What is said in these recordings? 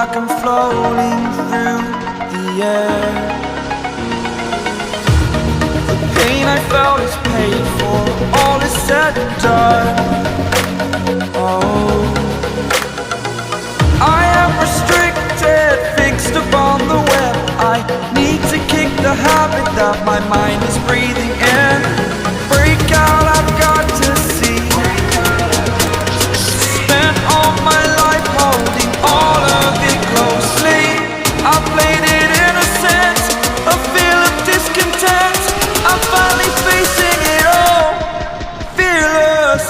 like I'm floating through the air. The pain I felt is paid for, all is said and done. Oh, I am restricted, fixed upon the web. I need to kick the habit that my mind is breathing in. Break out, I've got to see. Spent all my life holding all of it closely. I played it innocent, a feel of discontent. I'm finally facing it all, fearless.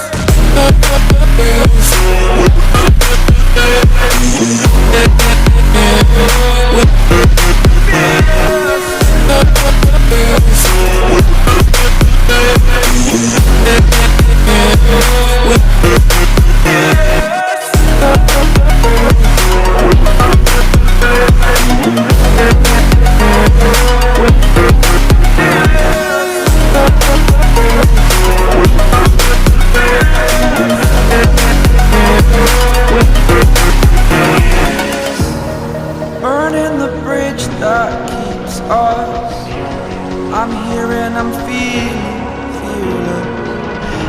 Burning the bridge that keeps us. I'm here and I'm feeling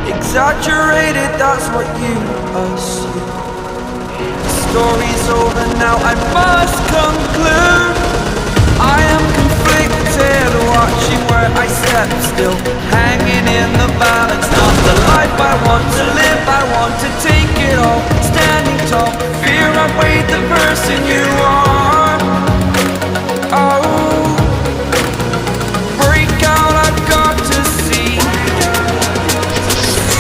exaggerated, that's what you assume. The story's over now, I must conclude. I am conflicted, watching where I step still, hanging in the balance. Not the life I want to live, I want to take it all. Standing tall, fear outweighed the person you are. Oh, break out, I've got to see.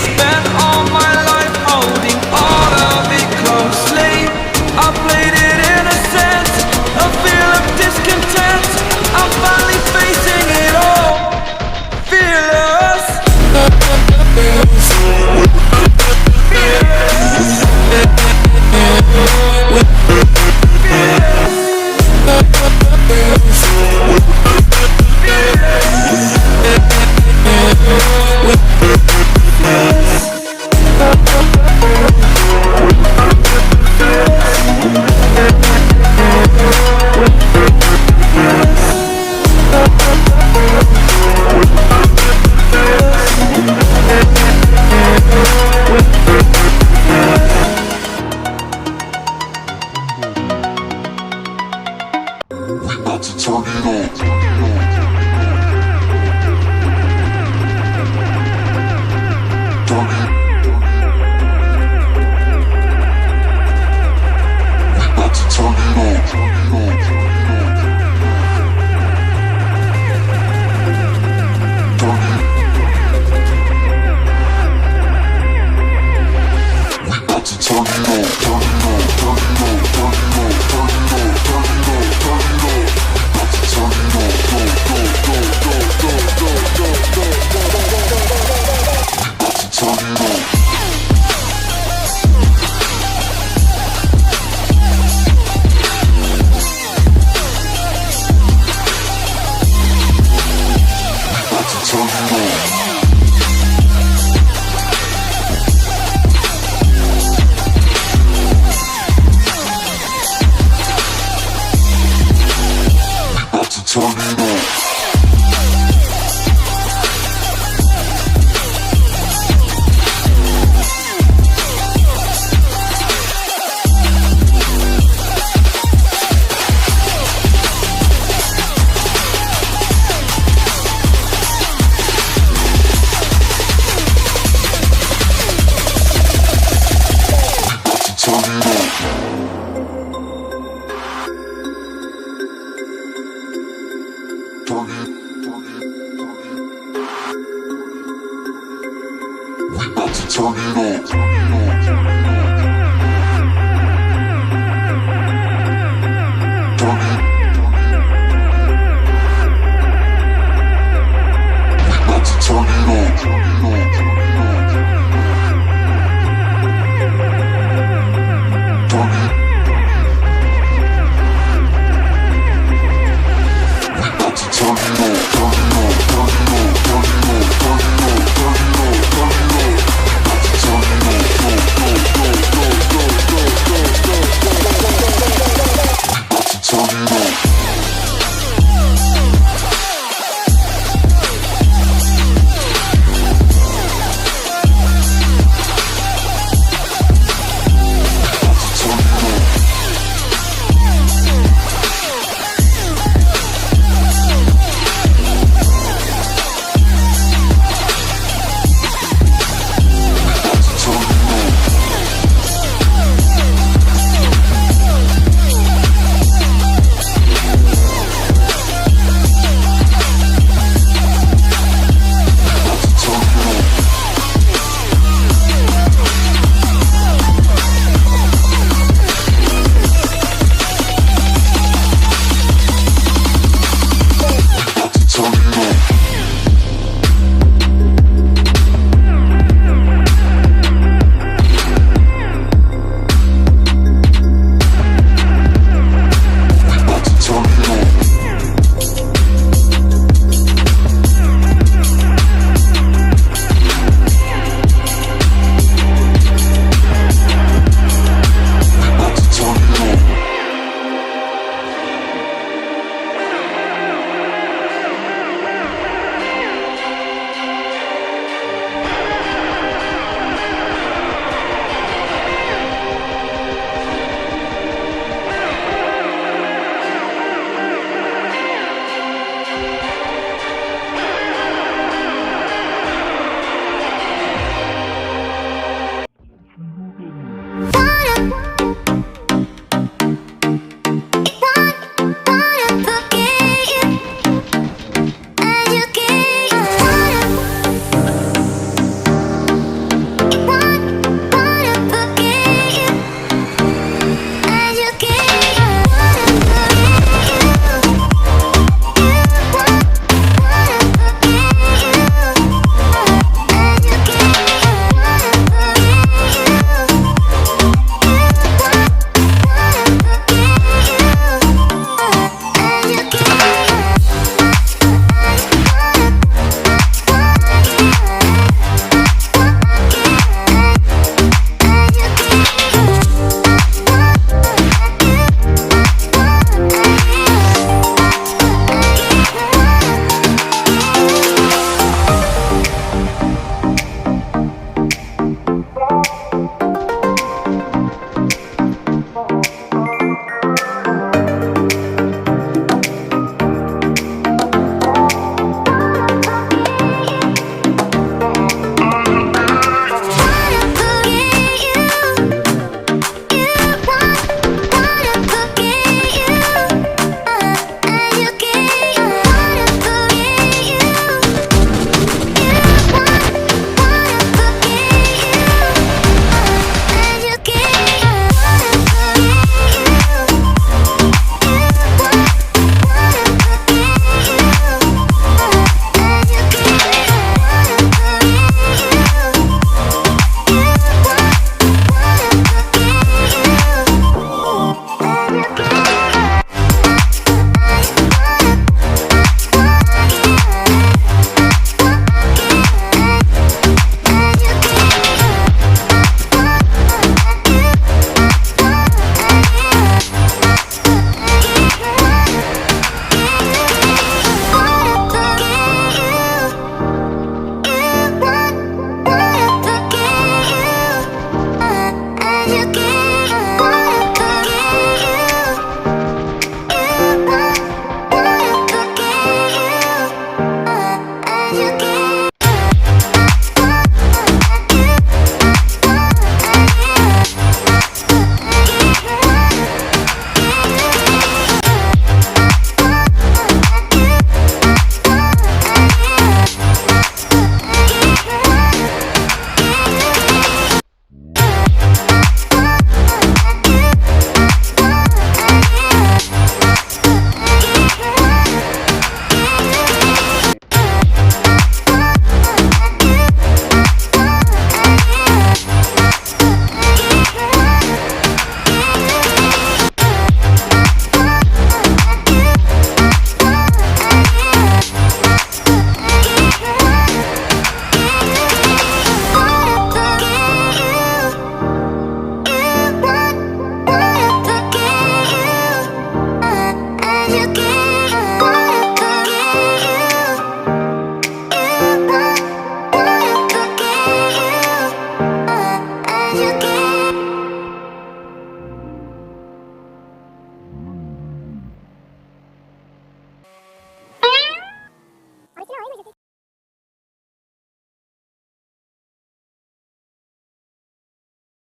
Spent all my life holding all of it closely. I played it innocent, a feel of discontent. I'm finally facing it all, fearless. Turn it on.